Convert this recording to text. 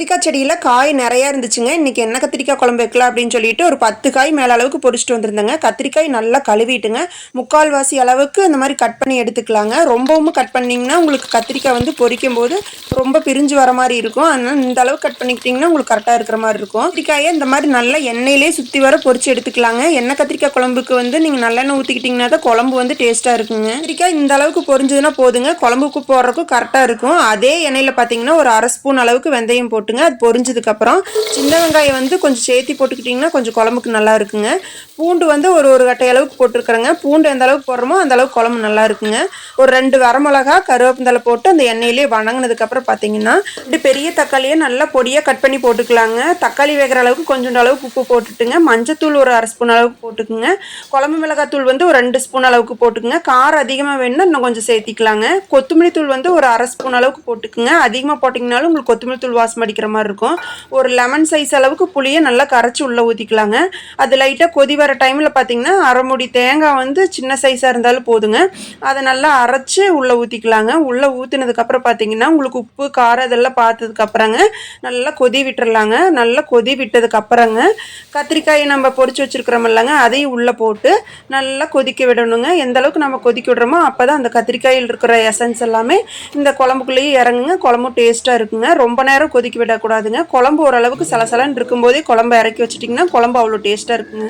கத்திரிக்காய் செடியில் காய் நிறையா இருந்துச்சுங்க. இன்றைக்கி என்ன கத்திரிக்காய் குழம்பு வைக்கலாம் அப்படின்னு சொல்லிட்டு ஒரு 10 காய் மேலே அளவுக்கு பொறிச்சிட்டு வந்திருந்தேங்க. கத்திரிக்காய் நல்லா கழுவிட்டுங்க, முக்கால்வாசி அளவுக்கு இந்த மாதிரி கட் பண்ணி எடுத்துக்கலாங்க. ரொம்பவும் கட் பண்ணிங்கன்னா உங்களுக்கு கத்திரிக்காய் வந்து பொரிக்கும் போது ரொம்ப பிரிஞ்சு வர மாதிரி இருக்கும். அதனால் இந்த அளவுக்கு கட் பண்ணிக்கிட்டிங்கன்னா உங்களுக்கு கரெக்டாக இருக்கிற மாதிரி இருக்கும். கத்திரிக்காயை இந்த மாதிரி நல்லா எண்ணெயிலே சுற்றி வர பொரிச்சு எடுத்துக்கலாங்க. எண்ணெய் கத்திரிக்காய் குழம்புக்கு வந்து நீங்கள் நல்லெண்ணெய் ஊற்றிக்கிட்டிங்கன்னா தான் குழம்பு வந்து டேஸ்ட்டாக இருக்குங்க. கத்திரிக்காய் இந்த அளவுக்கு பொரிஞ்சதுன்னா போதுங்க, குழம்புக்கு போடுறதுக்கும் கரெக்டாக இருக்கும். அதே எண்ணெயில் பார்த்தீங்கன்னா ஒரு 1/2 ஸ்பூன் அளவுக்கு வெந்தயம் போட்டுங்க. அது பொரிஞ்சதுக்கப்புறம் சின்ன வெங்காயம் வந்து கொஞ்சம் சேர்த்து போட்டுக்கிட்டிங்கன்னா கொஞ்சம் குழம்புக்கு நல்லா இருக்குங்க. பூண்டு வந்து ஒரு கட்டை அளவுக்கு போட்டுருக்குறேங்க. பூண்டு எந்த அளவுக்கு போடுறோமோ அந்த அளவுக்கு குழம்பு நல்லா இருக்குங்க. ஒரு 2 வரமிளகா கருவேப்பிலை போட்டு அந்த எண்ணெயிலே வணங்கினதுக்கப்புறம் பார்த்தீங்கன்னா இப்படி பெரிய தக்காளியை நல்லா பொடியாக கட் பண்ணி போட்டுக்கலாங்க. தக்காளி வேகிற அளவுக்கு கொஞ்சம் அளவுக்கு உப்பு போட்டுட்டுங்க, மஞ்சத்தூள் ஒரு 1/2 ஸ்பூன் அளவுக்கு போட்டுக்குங்க, குழம்பு மிளகாத்தூள் வந்து ஒரு 2 ஸ்பூன் அளவுக்கு போட்டுக்குங்க. காரம் அதிகமாக வேணும்னா இன்னும் கொஞ்சம் சேர்த்திக்கலாங்க. கொத்தமல்லி தூள் வந்து ஒரு 1/2 ஸ்பூன் அளவுக்கு போட்டுக்குங்க. அதிகமாக போட்டிங்கனாலும் உங்களுக்கு கொத்தமல்லி தூள் வாசம் அடிக்கிற மாதிரி இருக்கும். ஒரு லெமன் சைஸ் அளவுக்கு புளியை நல்லா கரைச்சி உள்ளே ஊற்றிக்கலாங்க. அது லைட்டாக கொதி வர டைமில் பார்த்தீங்கன்னா அரை மூடி தேங்காய் வந்து சின்ன சைஸாக இருந்தாலும் போதுங்க, அதை நல்லா அரைச்சி உள்ளே ஊற்றிக்கலாங்க. உள்ளே ஊற்றினதுக்கப்புறம் பார்த்தீங்கன்னா உங்களுக்கு உப்பு காரம் இதெல்லாம் பார்த்ததுக்கப்புறங்க நல்லா கொதி விட்டுறலாங்க. நல்லா கொதி விட்டதுக்கப்புறங்க கத்திரிக்காயை நம்ம பொரிச்சு வச்சுருக்கிறோமில்லங்க, அதையும் உள்ளே போட்டு நல்லா கொதிக்க விடணுங்க. எந்த அளவுக்கு நம்ம கொதிக்க விடுறோமோ அப்போ தான் அந்த கத்திரிக்காயில் இருக்கிற எசன்ஸ் எல்லாமே இந்த குழம்புக்குள்ளேயே இறங்குங்க. குழம்பும் டேஸ்ட்டாக இருக்குங்க. ரொம்ப நேரம் கொதிக்க விடக்கூடாதுங்க. குழம்பு ஓரளவுக்கு சலசலன்னு இருக்கும்போதே குழம்பு இறக்கி வச்சிட்டிங்கன்னா குழம்பு அவ்வளோ டேஸ்ட்டாக இருக்குங்க.